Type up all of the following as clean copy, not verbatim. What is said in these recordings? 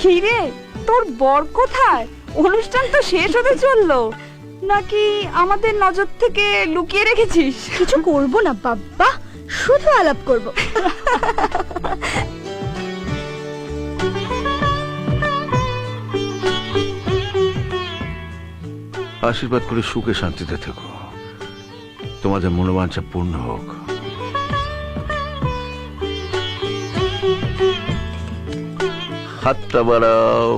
কি রে, তোর বর কোথায়? অনুষ্ঠান তো শেষ হতে চললো, নাকি আমাদের নজর থেকে লুকিয়ে রেখেছিস? কিছু করব না বাবা, শুধু আলাপ করব। আশীর্বাদ করে সুখে শান্তিতে থেকো, তোমাদের মনোবাঞ্ছা পূর্ণ হোক। হাতটা বাড়াও।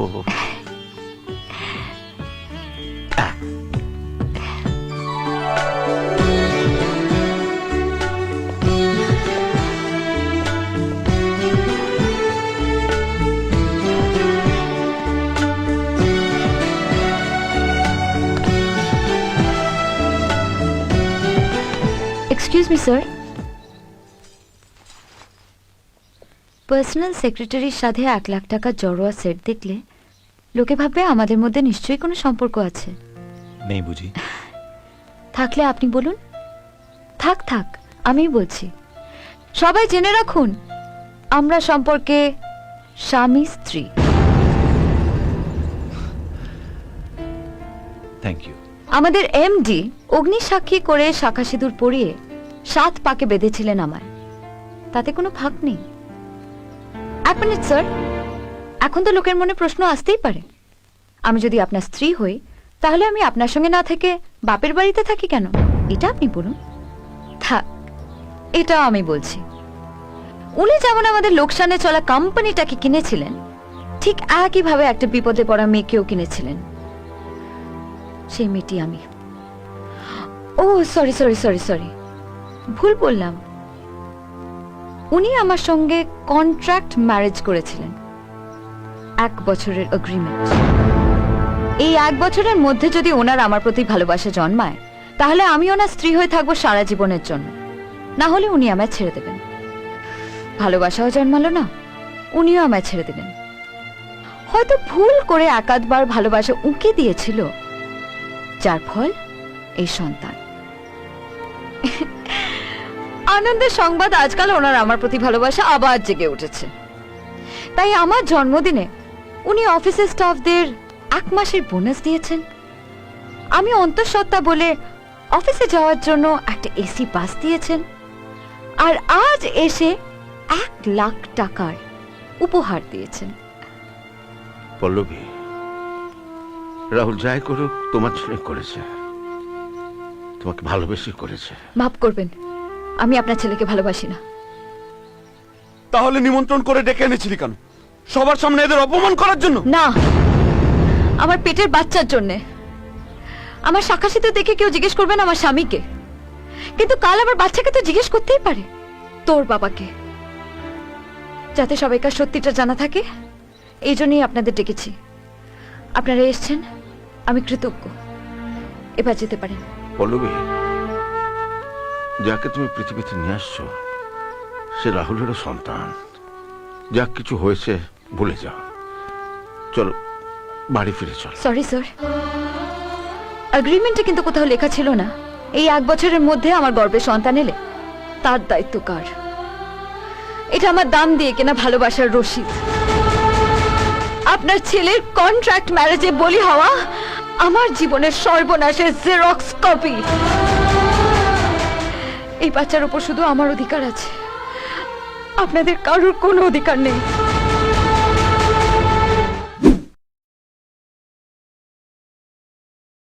এক্সকিউজ মি স্যার, পার্সোনাল সেক্রেটারির সাথে 1 লাখ টাকার জড়োয়া সেট দেখলে লোকে ভাববে আমাদের মধ্যে নিশ্চয়ই কোনো সম্পর্ক আছে। নেই বুঝি? থাকলে আপনি বলুন। থাক থাক, আমি বলছি। সবাই জেনে রাখুন, আমরা সম্পর্কে স্বামী স্ত্রী। Thank you. আমাদের এমডি অগ্নি সাক্ষী করে শাখা সিঁদুর পরিয়ে 7 পাকে বেঁধেছিলেন আমায়, তাতে কোনো ফাঁক নেই। 1 মিনিট স্যার, এখন তো লোকের মনে প্রশ্ন আসতেই পারে, আমি যদি আপনার স্ত্রী হই তাহলে আমি আপনার সঙ্গে না থেকে বাপের বাড়িতে থাকি কেন? এটা আপনি বলুন। থাক, এটা আমি বলছি। উনি যেমন আমাদের লোকসানে চলা কোম্পানিটাকে কিনেছিলেন, ঠিক একইভাবে একটা বিপদে পড়া মেয়েকেও কিনেছিলেন। সেই মেয়েটি আমি। ও সরি সরি সরি সরি, ভুল বললাম। উনি আমার সঙ্গে কন্ট্রাক্ট ম্যারেজ করেছিলেন, 1 বছরের এগ্রিমেন্ট। এই 1 বছরের মধ্যে যদি ওনার আমার প্রতি ভালোবাসা জন্মায়, তাহলে আমি ওনার স্ত্রী হয়ে থাকবো সারা জীবনের জন্য। না হলে উনি আমায় ছেড়ে দেবেন। ভালোবাসাও জন্মালো না, উনিও আমায় ছেড়ে দেবেন। হয়তো ভুল করে 1-8 বার ভালোবাসা উঁকে দিয়েছিল, যার ফল এই সন্তান। আনন্দের সংবাদ, আজকাল ওনার আমার প্রতি ভালোবাসা আবার জেগে উঠেছে। তাই আমার জন্মদিনে উনি অফিসের স্টাফদের 1 মাসের বোনাস দিয়েছেন। আমি অন্তঃসত্ত্বা বলে অফিসে যাওয়ার জন্য একটা এসি বাস দিয়েছেন। আর আজ এসে 1 লাখ টাকার উপহার দিয়েছেন। পল্লবী, রাহুল যাই করুক তোমার জন্য করেছে, তোমাকে ভালোবেসে করেছে। মাফ করবেন, আমি আপনার ছেলেকে ভালোবাসি না। তাহলে নিমন্ত্রণ করে ডেকে এনেছিলি কেন? সবার সামনে এদের অপমান করার জন্য? না, আমার পেটের বাচ্চার জন্যে। আমার শাখাসিতে দেখে কেউ জিজ্ঞেস করবেন আমার স্বামীকে, কিন্তু কাল আমার বাচ্চাকে তো জিজ্ঞেস করতেই পারে তোর বাবাকে। যাতে সবাইকার সত্যিটা জানা থাকে, এই জন্যই আপনাদের ডেকেছি। আপনারা এসছেন, আমি কৃতজ্ঞ। এবার যেতে পারেন। পল্লবী, যাকে তুমি পৃথিবীতে নিয়ে আসছো সে রাহুলেরও সন্তান। যা কিছু হয়েছে ভুলে যাও, চলো বাড়ি ফিরে চলো। সরি স্যার, এগ্রিমেন্টে কিন্তু কোথাও লেখা ছিল না এই 1 বছরের মধ্যে আমার গর্ভের সন্তান এলে তার দায়িত্ব কার। এটা আমার দাম দিয়ে কেনা ভালোবাসার রসিদ। আপনার ছেলের কন্ট্রাক্ট ম্যারেজে বলি হওয়া আমার জীবনের সর্বনাশের জেরক্স কপি। এই বাচ্চার উপর শুধু আমার অধিকার আছে, আপনাদের কারোর কোনো অধিকার নেই।